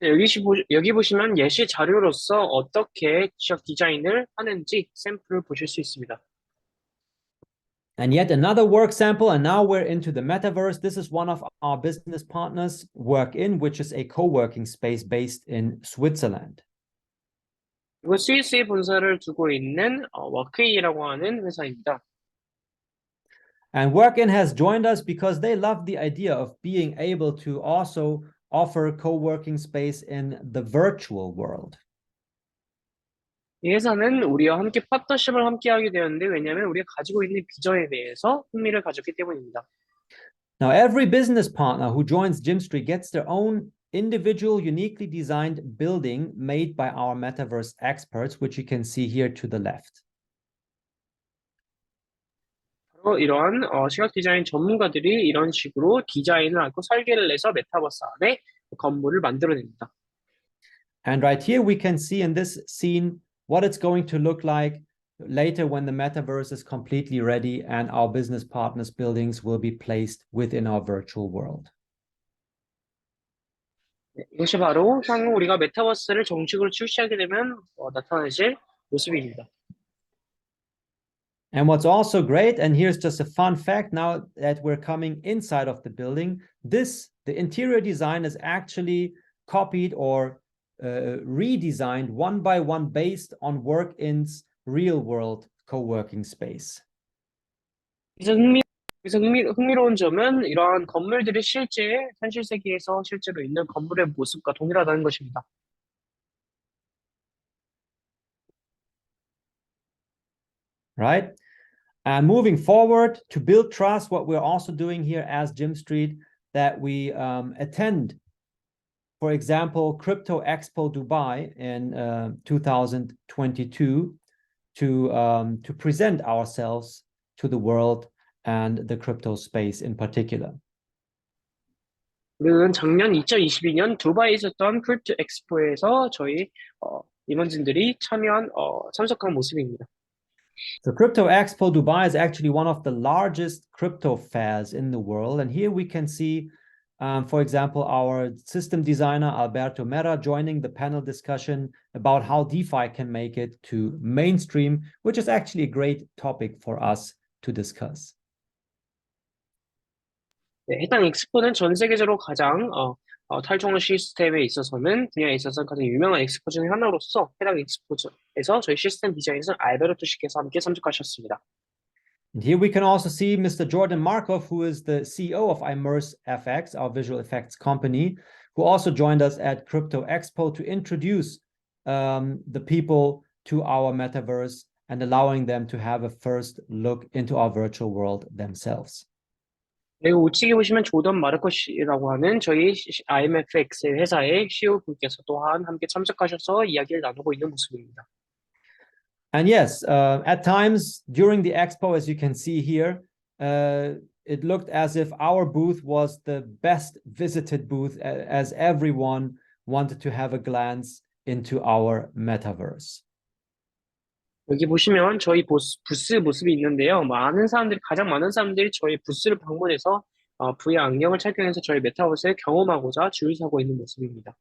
여기 보시면 예시 자료로서 어떻게 시각 디자인을 하는지 샘플을 보실 수 있습니다. And yet another work sample, and now we're into the metaverse. This is one of our business partners, Work In, which is a co-working space based in Switzerland. 그리고 스위스에 본사를 두고 있는 워크웨이라고 하는 회사입니다. And Workin has joined us because they love the idea of being able to also offer co-working space in the virtual world. 이 회사는 우리와 함께 파트너십을 함께 하게 되었는데 왜냐하면 우리가 가지고 있는 비전에 대해서 흥미를 가졌기 때문입니다. Now, every business partner who joins Gymstreet gets their own individual, uniquely designed building made by our Metaverse experts, which you can see here to the left. 바로 이러한 시각 디자인 전문가들이 이런 식으로 디자인을 하고 설계를 해서 메타버스 안에 건물을 만들어냅니다. And right here, we can see in this scene what it's going to look like later when the metaverse is completely ready and our business partners' buildings will be placed within our virtual world. 네, 이것이 바로 향후 우리가 메타버스를 정식으로 출시하게 되면 나타나실 모습입니다. And what's also great, and here's just a fun fact now that we're coming inside of the building, the interior design is actually copied or redesigned one by one based on Workin's real-world co-working space. 그래서 흥미로운 점은 이러한 건물들이 실제 현실 세계에서 실제로 있는 건물의 모습과 동일하다는 것입니다. Right? And moving forward to build trust, what we're also doing here as Gymstreet, that we attend, for example, Crypto Expo Dubai in 2022 to present ourselves to the world and the crypto space in particular. 우리는 작년 2022년 두바이에 있었던 크립토 엑스포에서 저희 임원진들이 참석한 모습입니다. The Crypto Expo Dubai is actually one of the largest crypto fairs in the world. And here we can see, for example, our system designer, Alberto Mera, joining the panel discussion about how DeFi can make it to mainstream, which is actually a great topic for us to discuss. 네, 해당 엑스포는 전 세계적으로 가장 탈중앙 시스템에 있어서는 분야에 있어서 가장 유명한 엑스포 중에 하나로서 해당 엑스포에서 저희 시스템 디자이너는 알베르토 씨께서 함께 참석하셨습니다. And here we can also see Mr. Jordan Markov, who is the CEO of Immerse FX, our visual effects company, who also joined us at Crypto Expo to introduce the people to our metaverse and allowing them to have a first look into our virtual world themselves. 그리고 우측에 보시면 조던 마르코 씨라고 하는 저희 IMFX 회사의 CEO 분께서 또한 함께 참석하셔서 이야기를 나누고 있는 모습입니다. And yes, at times during the expo, as you can see here, it looked as if our booth was the best visited booth, as everyone wanted to have a glance into our metaverse. 여기 보시면 저희 부스 모습이 있는데요. 가장 많은 사람들이 저희 부스를 방문해서 VR 안경을 착용해서 저희 메타버스를 경험하고자 줄 서고 있는 모습입니다.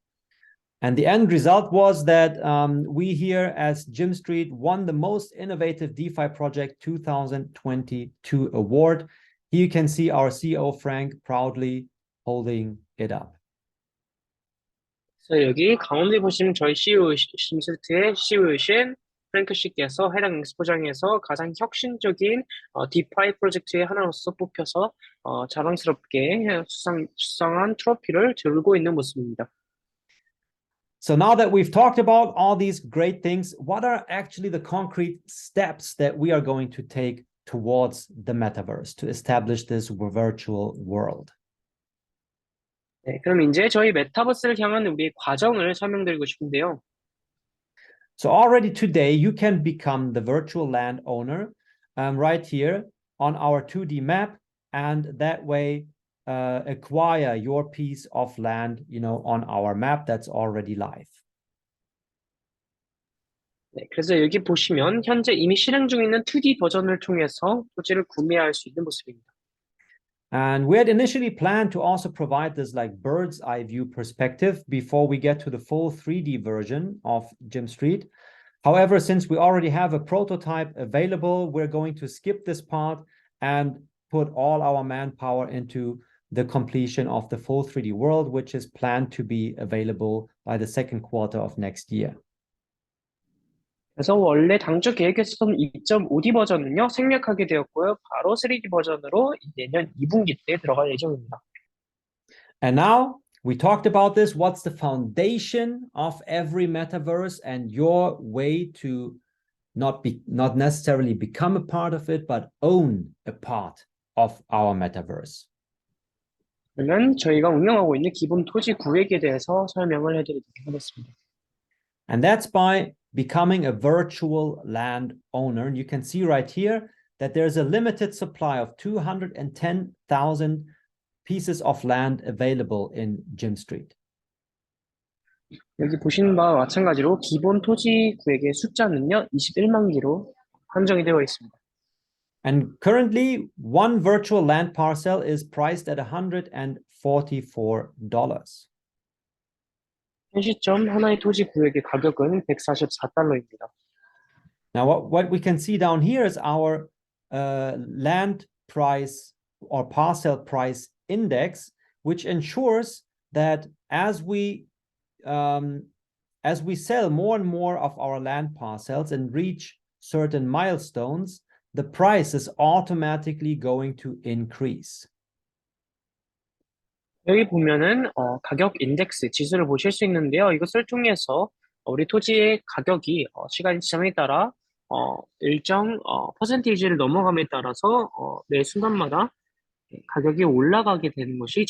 And the end result was that we here as Gymstreet won the most innovative DeFi project 2022 award. Here you can see our CEO Frank proudly holding it up. 그래서 여기 가운데 보시면 저희 CEO 심스트의 CEO이신 프랭크 씨께서 해당 엑스포장에서 가장 혁신적인 디파이 프로젝트의 하나로서 뽑혀서 자랑스럽게 수상한 트로피를 들고 있는 모습입니다. So now that we've talked about all these great things, what are actually the concrete steps that we are going to take towards the metaverse to establish this virtual world? 네, 그럼 이제 저희 메타버스를 향한 우리의 과정을 설명드리고 싶은데요. So already today, you can become the virtual land owner right here on our 2D map, and that way acquire your piece of land, on our map that's already live. 네, 그래서 여기 보시면 현재 이미 실행 중에 있는 2D 버전을 통해서 토지를 구매할 수 있는 모습입니다. And we had initially planned to also provide this like bird's eye view perspective before we get to the full 3D version of Gymstreet. However, since we already have a prototype available, we're going to skip this part and put all our manpower into the completion of the full 3D world, which is planned to be available by the second quarter of next year. 그래서 원래 당초 계획했었던 2.5D 버전은요, 생략하게 되었고요. 바로 3D 버전으로 내년 2분기 때 들어갈 예정입니다. And now we talked about this. What's the foundation of every metaverse and your way to not necessarily become a part of it, but own a part of our metaverse. 그러면 저희가 운영하고 있는 기본 토지 구획에 대해서 설명을 해드리도록 하겠습니다. And that's by becoming a virtual land owner. And you can see right here that there's a limited supply of 210,000 pieces of land available in Jim Street. 여기 보시는 바와 마찬가지로 기본 토지 구획의 숫자는요, 21만 개로 한정이 되어 있습니다. And currently, one virtual land parcel is priced at $144. 현 시점 하나의 토지 구획의 가격은 $144입니다. Now, what we can see down here is our land price or parcel price index, which ensures that as we sell more and more of our land parcels and reach certain milestones, the price is automatically going to increase. 여기 보면은 가격 인덱스 지수를 보실 수 있는데요. 이것을 통해서 우리 토지의 가격이 시간 지점에 따라 일정 퍼센티지를 넘어감에 따라서 매 순간마다 가격이 올라가게 되는 것이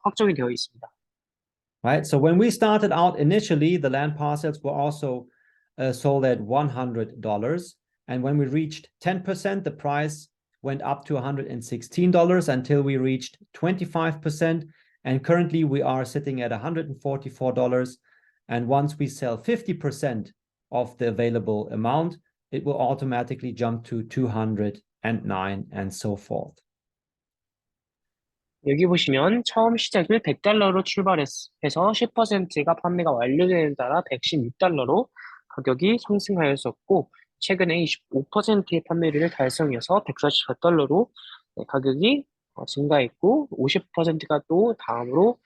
확정이 되어 있습니다. Right. So when we started out initially, the land parcels were also sold at $100. And when we reached 10%, the price went up to $116 until we reached 25%. And currently we are sitting at $144. And once we sell 50% of the available amount, it will automatically jump to 209 and so forth. 여기 보시면 처음 시작을 $100로 출발해서 10%가 판매가 완료되는 따라 $116로 가격이 상승하였었고, 최근에 25%의 판매율을 달성해서 $144로 가격이 증가했고, 50%가 또 다음으로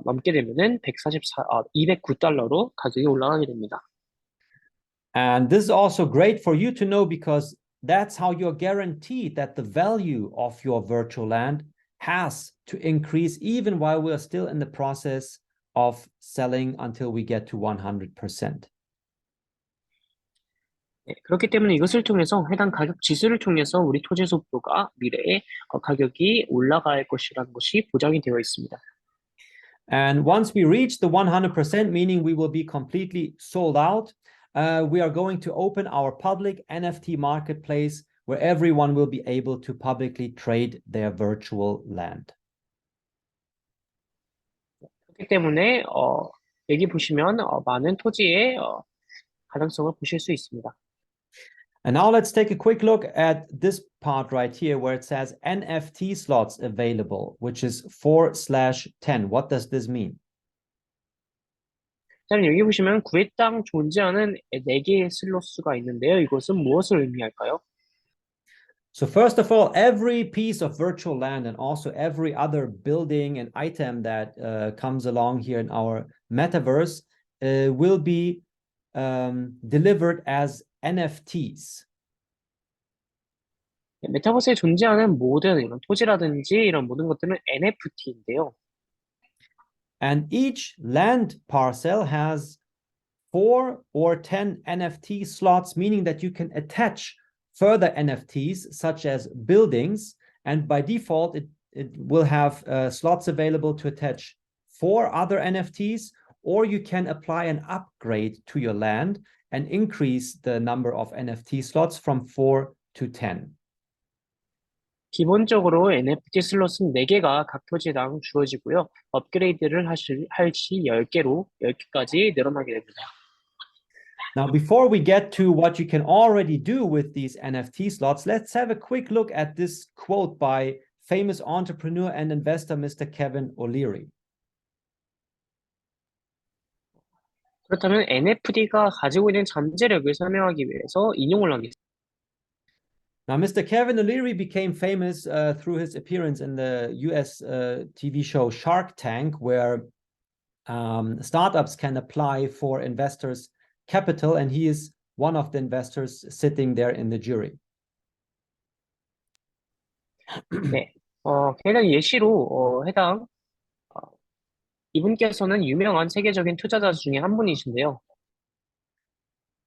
넘게 되면은 $209로 가격이 올라가게 됩니다. And this is also great for you to know because that's how you're guaranteed that the value of your virtual land has to increase even while we're still in the process of selling until we get to 100%. 네, 그렇기 때문에 이것을 통해서 해당 가격 지수를 통해서 우리 토지 소프가 미래에 가격이 올라갈 것이라는 것이 보장이 되어 있습니다. And once we reach the 100%, meaning we will be completely sold out, we are going to open our public NFT marketplace where everyone will be able to publicly trade their virtual land. 그렇기 때문에 여기 보시면 많은 토지의 가능성을 보실 수 있습니다. And now let's take a quick look at this part right here where it says NFT slots available, which is 4/10. What does this mean? 자, 여기 보시면 9회 땅 존재하는 4개의 슬롯 수가 있는데요. 이것은 무엇을 의미할까요? So first of all, every piece of virtual land and also every other building and item that comes along here in our metaverse will be delivered as NFTs. 메타버스에 존재하는 모든 이런 토지라든지 이런 모든 것들은 NFT인데요. And each land parcel has 4 or 10 NFT slots, meaning that you can attach further NFTs such as buildings, and by default it will have slots available to attach 4 other NFTs, or you can apply an upgrade to your land and increase the number of NFT slots from 4 to 10. 기본적으로 NFT 슬롯은 4개가 각 토지당 주어지고요. 업그레이드를 할 시 10개까지 늘어나게 됩니다. Now, before we get to what you can already do with these NFT slots, let's have a quick look at this quote by famous entrepreneur and investor, Mr. Kevin O'Leary. 그렇다면 NFT가 가지고 있는 잠재력을 설명하기 위해서 인용을 하겠습니다. Now, Mr. Kevin O'Leary became famous through his appearance in the US TV show Shark Tank, where startups can apply for investors' capital, and he is one of the investors sitting there in the jury. 네, 해당 예시로 이분께서는 유명한 세계적인 투자자 중에 한 분이신데요.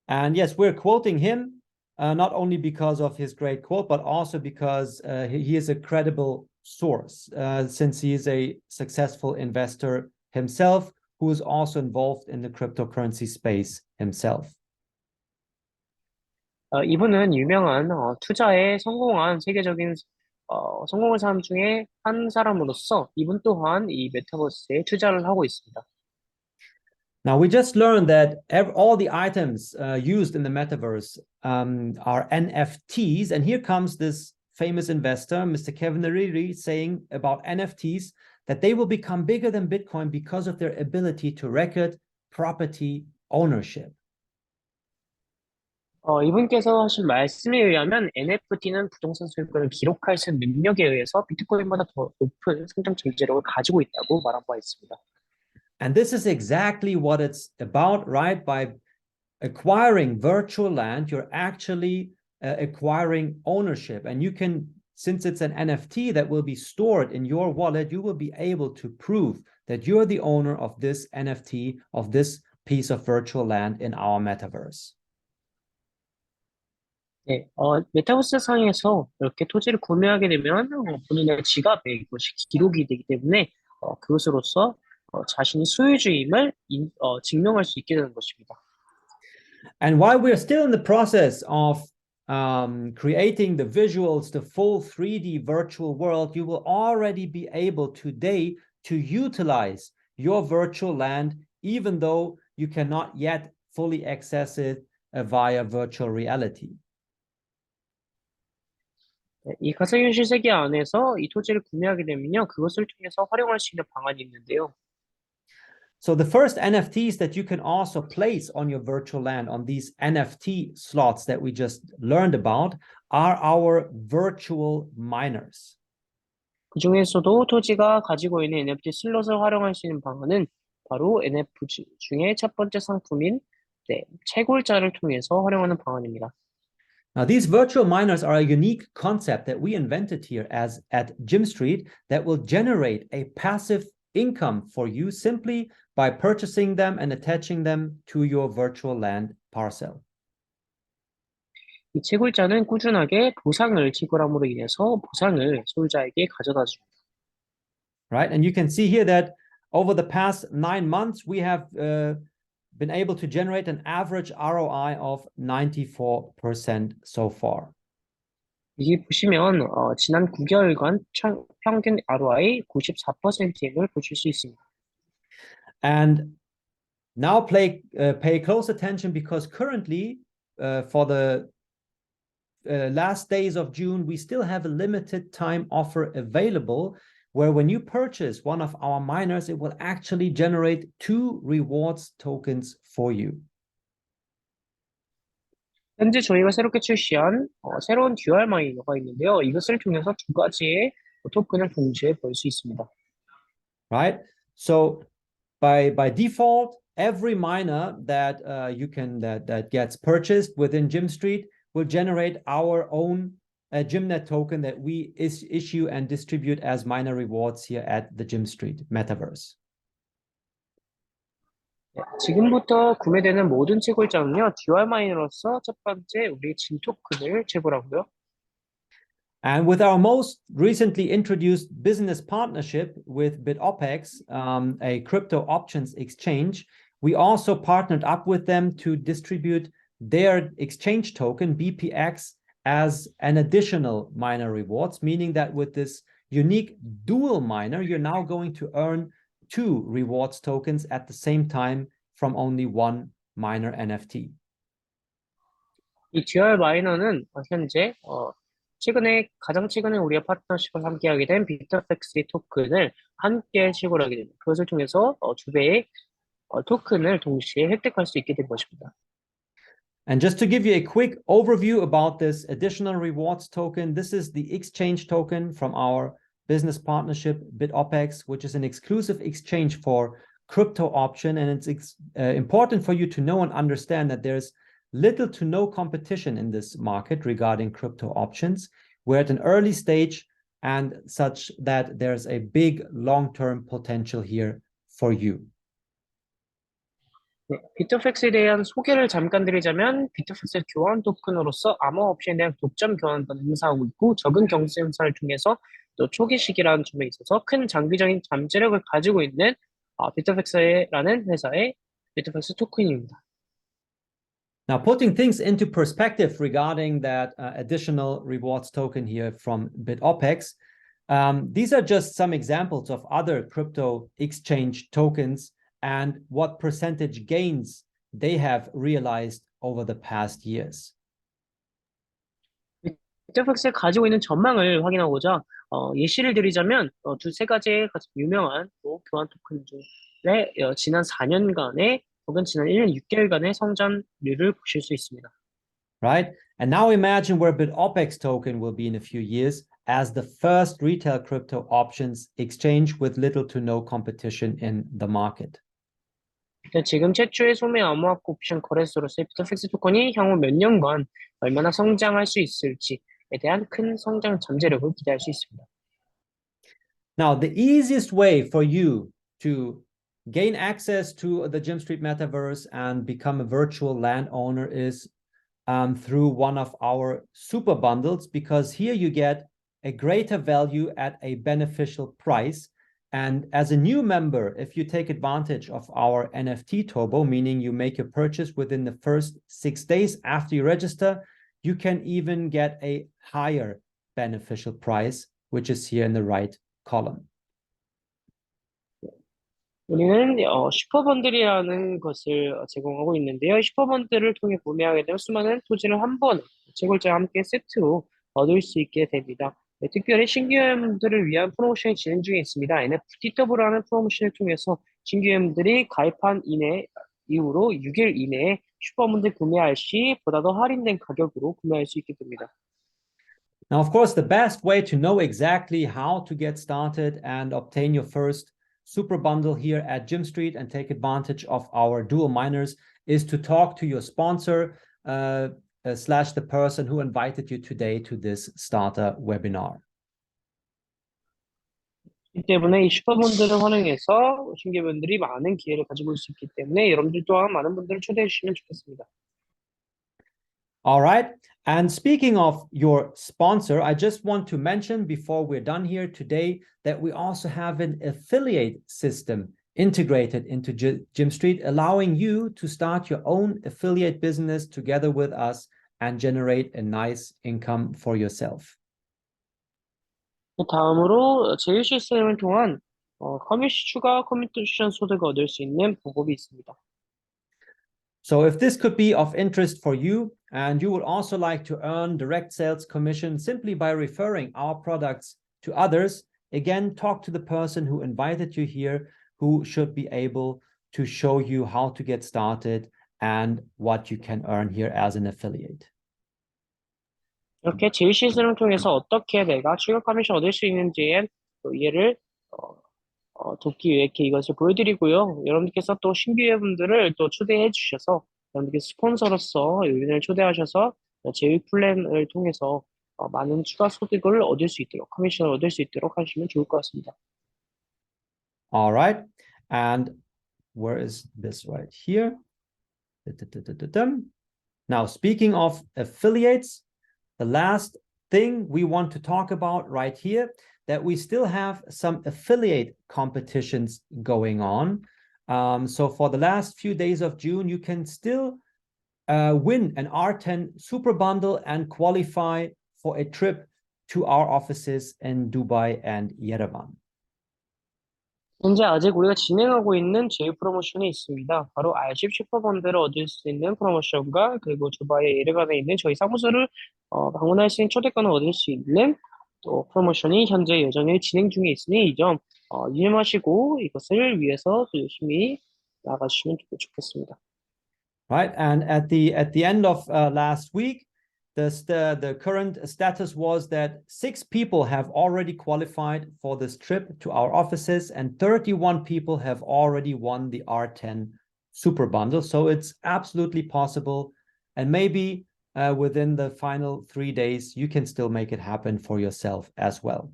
And yes, we're quoting him not only because of his great quote, but also because he is a credible source, since he is a successful investor himself, who is also involved in the cryptocurrency space himself. 이분은 유명한 투자에 성공한 세계적인 성공한 사람 중에 한 사람으로서 이분 또한 이 메타버스에 투자를 하고 있습니다. Now, we just learned that all the items used in the metaverse are NFTs. And here comes this famous investor, Mr. Kevin Ariri, saying about NFTs that they will become bigger than Bitcoin because of their ability to record property ownership. 이분께서 하신 말씀에 의하면 NFT는 부동산 소유권을 기록할 수 있는 능력에 의해서 비트코인보다 더 높은 성장 전제력을 가지고 있다고 말한 바 있습니다. And this is exactly what it's about, right? By acquiring virtual land, you're actually acquiring ownership. And you can, since it's an NFT that will be stored in your wallet, you will be able to prove that you're the owner of this NFT, of this piece of virtual land in our metaverse. 네, 메타버스 상에서 이렇게 토지를 구매하게 되면 본인의 지갑에 이것이 기록이 되기 때문에 그것으로서 자신이 소유주임을 증명할 수 있게 되는 것입니다. And while we're still in the process of creating the visuals, the full 3D virtual world, you will already be able today to utilize your virtual land, even though you cannot yet fully access it via virtual reality. 이 가상현실 세계 안에서 이 토지를 구매하게 되면요, 그것을 통해서 활용할 수 있는 방안이 있는데요. So the first NFTs that you can also place on your virtual land, on these NFT slots that we just learned about, are our virtual miners. 그 중에서도 토지가 가지고 있는 NFT 슬롯을 활용할 수 있는 방안은 바로 NFT 중에 첫 번째 상품인 채굴자를 통해서 활용하는 방안입니다. Now, these virtual miners are a unique concept that we invented here at Jim Street that will generate a passive income for you simply by purchasing them and attaching them to your virtual land parcel. 이 채굴자는 꾸준하게 보상을 지불함으로 인해서 보상을 소유자에게 가져다 줍니다. Right, and you can see here that over the past 9 months, we have been able to generate an average ROI of 94% so far. 여기 보시면 지난 9개월간 평균 ROI 94%를 보실 수 있습니다. And now pay close attention, because currently for the last days of June, we still have a limited time offer available, where when you purchase one of our miners, it will actually generate 2 rewards tokens for you. 현재 저희가 새롭게 출시한 새로운 듀얼 마이너가 있는데요. 이것을 통해서 2가지의 토큰을 동시에 벌 수 있습니다. Right? So by default, every miner that that gets purchased within Jim Street will generate our own GymNet token that we issue and distribute as miner rewards here at the Jim Street Metaverse. 지금부터 구매되는 모든 채굴자는요, 듀얼 마이너로서 첫 번째 우리 진 토큰을 채굴하고요. And with our most recently introduced business partnership with BitOpex, a crypto options exchange, we also partnered up with them to distribute their exchange token, BPX, as an additional miner rewards, meaning that with this unique dual miner, you're now going to earn 2 rewards tokens at the same time from only 1 miner NFT. 이 듀얼 마이너는 현재 가장 최근에 우리가 파트너십을 함께하게 된 비트팩스의 토큰을 함께 채굴하게 됩니다. 그것을 통해서 2배의 토큰을 동시에 획득할 수 있게 된 것입니다. And just to give you a quick overview about this additional rewards token, this is the exchange token from our business partnership, BitOpex, which is an exclusive exchange for crypto option. And it's important for you to know and understand that there's little to no competition in this market regarding crypto options. We're at an early stage and such that there's a big long-term potential here for you. 네, 비트팩스에 대한 소개를 잠깐 드리자면 비트팩스 교환 토큰으로서 암호 옵션에 대한 독점 교환권을 행사하고 있고 적은 경제 행사를 통해서 또 초기 시기라는 점에 있어서 큰 장기적인 잠재력을 가지고 있는 비트팩스라는 회사의 비트팩스 토큰입니다. Now, putting things into perspective regarding that additional rewards token here from BitOpex, these are just some examples of other crypto exchange tokens and what percentage gains they have realized over the past years. 비트팩스에 가지고 있는 전망을 확인하고자 예시를 드리자면 두세 가지의 가장 유명한 교환 토큰 중에 지난 4년간의 혹은 지난 1년 6개월간의 성장률을 보실 수 있습니다. Right? And now imagine where BitOpex token will be in a few years as the first retail crypto options exchange with little to no competition in the market. 지금 최초의 소매 암호화폐 옵션 거래소로서의 비트팩스 토큰이 향후 몇 년간 얼마나 성장할 수 있을지에 대한 큰 성장 잠재력을 기대할 수 있습니다. Now, the easiest way for you to gain access to the Jim Street Metaverse and become a virtual landowner is through one of our super bundles, because here you get a greater value at a beneficial price. And as a new member, if you take advantage of our NFT turbo, meaning you make your purchase within the first 6 days after you register, you can even get a higher beneficial price, which is here in the right column. 우리는 슈퍼번들이라는 것을 제공하고 있는데요. 슈퍼번들을 통해 구매하게 되면 수많은 토지를 한 번에 채굴제와 함께 세트로 얻을 수 있게 됩니다. 네, 특별히 신규 회원들을 위한 프로모션이 진행 중에 있습니다. NFTW라는 프로모션을 통해서 신규 회원들이 가입한 이후로 6일 이내에 슈퍼번들 구매할 시 보다 더 할인된 가격으로 구매할 수 있게 됩니다. Now, of course, the best way to know exactly how to get started and obtain your first super bundle here at Jim Street and take advantage of our dual miners is to talk to your sponsor slash the person who invited you today to this starter webinar. 이 때문에 이 슈퍼번들을 활용해서 신규분들이 많은 기회를 가지고 있을 수 있기 때문에 여러분들 또한 많은 분들을 초대해 주시면 좋겠습니다. All right. And speaking of your sponsor, I just want to mention before we're done here today that we also have an affiliate system integrated into Jim Street, allowing you to start your own affiliate business together with us and generate a nice income for yourself. 다음으로 제휴 시스템을 통한 추가 커미션 소득을 얻을 수 있는 방법이 있습니다. So if this could be of interest for you and you would also like to earn direct sales commission simply by referring our products to others, again, talk to the person who invited you here, who should be able to show you how to get started and what you can earn here as an affiliate. 이렇게 제휴 시스템을 통해서 어떻게 내가 추가 커미션 얻을 수 있는지에 또 이해를 돕기 위해 이렇게 이것을 보여드리고요. 여러분들께서 또 신규회원들을 또 초대해 주셔서 여러분들께서 스폰서로서 여러분을 초대하셔서 제휴 플랜을 통해서 많은 추가 소득을 얻을 수 있도록 커미션을 얻을 수 있도록 하시면 좋을 것 같습니다. All right. And where is this right here? Now, speaking of affiliates, the last thing we want to talk about right here, that we still have some affiliate competitions going on. So for the last few days of June, you can still win an R10 super bundle and qualify for a trip to our offices in Dubai and Yerevan. 현재 아직 우리가 진행하고 있는 제휴 프로모션이 있습니다. 바로 R10 슈퍼번들을 얻을 수 있는 프로모션과 그리고 두바이 예레반에 있는 저희 사무소를 방문할 수 있는 초대권을 얻을 수 있는 또 프로모션이 현재 여전히 진행 중에 있으니 이 점 유념하시고 이것을 위해서 열심히 나가주시면 좋겠습니다. Right, and at the end of last week, the current status was that 6 people have already qualified for this trip to our offices and 31 people have already won the R10 super bundle. So it's absolutely possible and maybe within the final 3 days, you can still make it happen for yourself as well.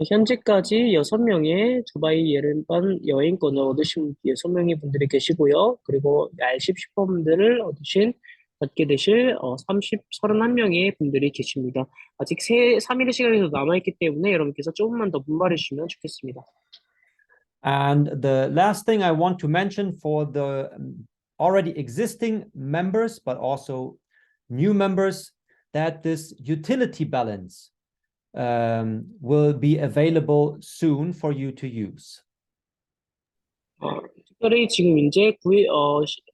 현재까지 6명의 두바이 여름반 여행권을 얻으신 6명의 분들이 계시고요. 그리고 R10 슈퍼분들을 받게 되실 31명의 분들이 계십니다. 아직 3일의 시간이 더 남아있기 때문에 여러분께서 조금만 더 분발해 주시면 좋겠습니다. And the last thing I want to mention for the already existing members, but also new members, that this utility balance will be available soon for you to use. 특별히 지금 이제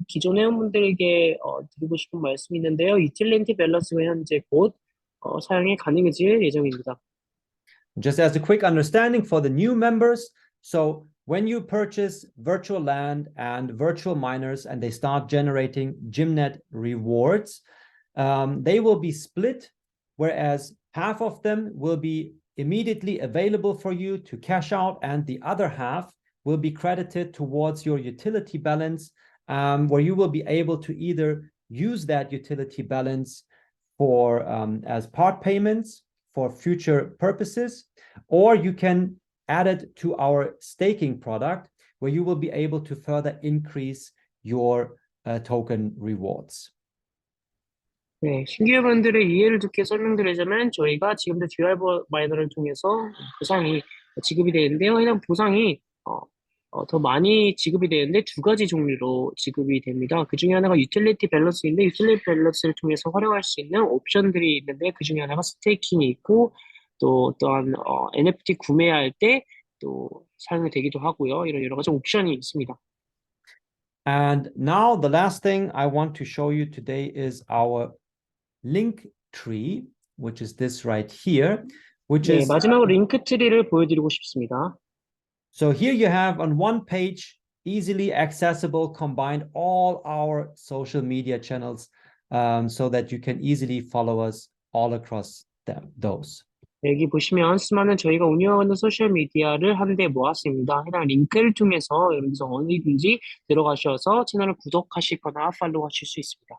기존 회원분들에게 드리고 싶은 말씀이 있는데요. 유틸리티 밸런스가 현재 곧 사용이 가능해질 예정입니다. Just as a quick understanding for the new members, so when you purchase virtual land and virtual miners and they start generating GymNet rewards, they will be split, whereas half of them will be immediately available for you to cash out, and the other half will be credited towards your utility balance, where you will be able to either use that utility balance for as part payments for future purposes, or you can add it to our staking product, where you will be able to further increase your token rewards. 네, 신규 회원들의 이해를 돕게 설명드리자면 저희가 지금도 VR 마이너를 통해서 보상이 지급이 되는데요. 해당 보상이 더 많이 지급이 되는데 두 가지 종류로 지급이 됩니다. 그 중에 하나가 유틸리티 밸런스인데, 유틸리티 밸런스를 통해서 활용할 수 있는 옵션들이 있는데, 그 중에 하나가 스테이킹이 있고, 또한 NFT 구매할 때 또 사용이 되기도 하고요. 이런 여러 가지 옵션이 있습니다. And now the last thing I want to show you today is our link tree, which is this right here, which 네, is 마지막으로 링크 트리를 보여드리고 싶습니다. so here you have on one page easily accessible, combined all our social media channels, so that you can easily follow us all across those. 여기 보시면 수많은 저희가 운영하는 소셜 미디어를 한데 모았습니다. 해당 링크를 통해서 여러분께서 어디든지 들어가셔서 채널을 구독하시거나 팔로우하실 수 있습니다.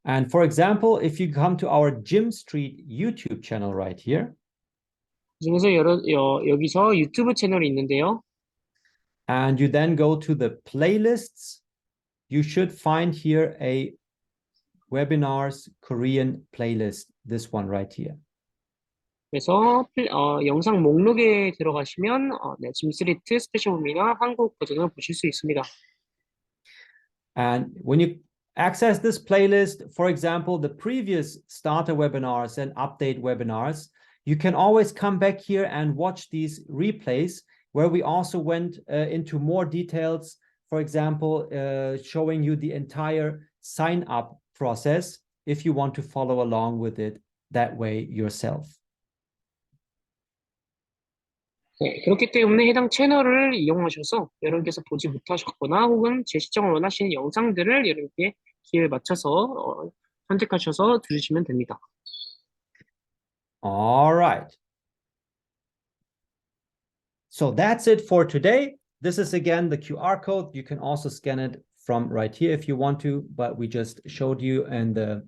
And for example, if you come to our Gym Street YouTube channel right here, 그중에서 여기서 유튜브 채널이 있는데요. and you then go to the playlists, you should find here a webinars Korean playlist, this one right here. 그래서 영상 목록에 들어가시면 짐 스트리트 스페셜 홈이나 한국 버전을 보실 수 있습니다. And when you access this playlist, for example, the previous starter webinars and update webinars, you can always come back here and watch these replays, where we also went into more details, for example, showing you the entire sign-up process if you want to follow along with it that way yourself. 네, 그렇기 때문에 해당 채널을 이용하셔서 여러분께서 보지 못하셨거나 혹은 재시청을 원하시는 영상들을 여러분께 기회를 맞춰서 선택하셔서 들으시면 됩니다. All right. So that's it for today. This is again the QR code. You can also scan it from right here if you want to, but we just showed you in the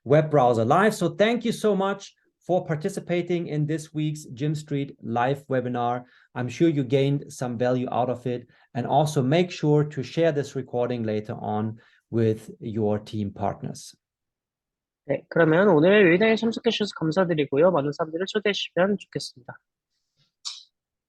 web browser live. So thank you so much for participating in this week's Gym Street live webinar. I'm sure you gained some value out of it, and also make sure to share this recording later on with your team partners. 네, 그러면 오늘 웨비나에 참석해 주셔서 감사드리고요. 많은 사람들을 초대해 주시면 좋겠습니다.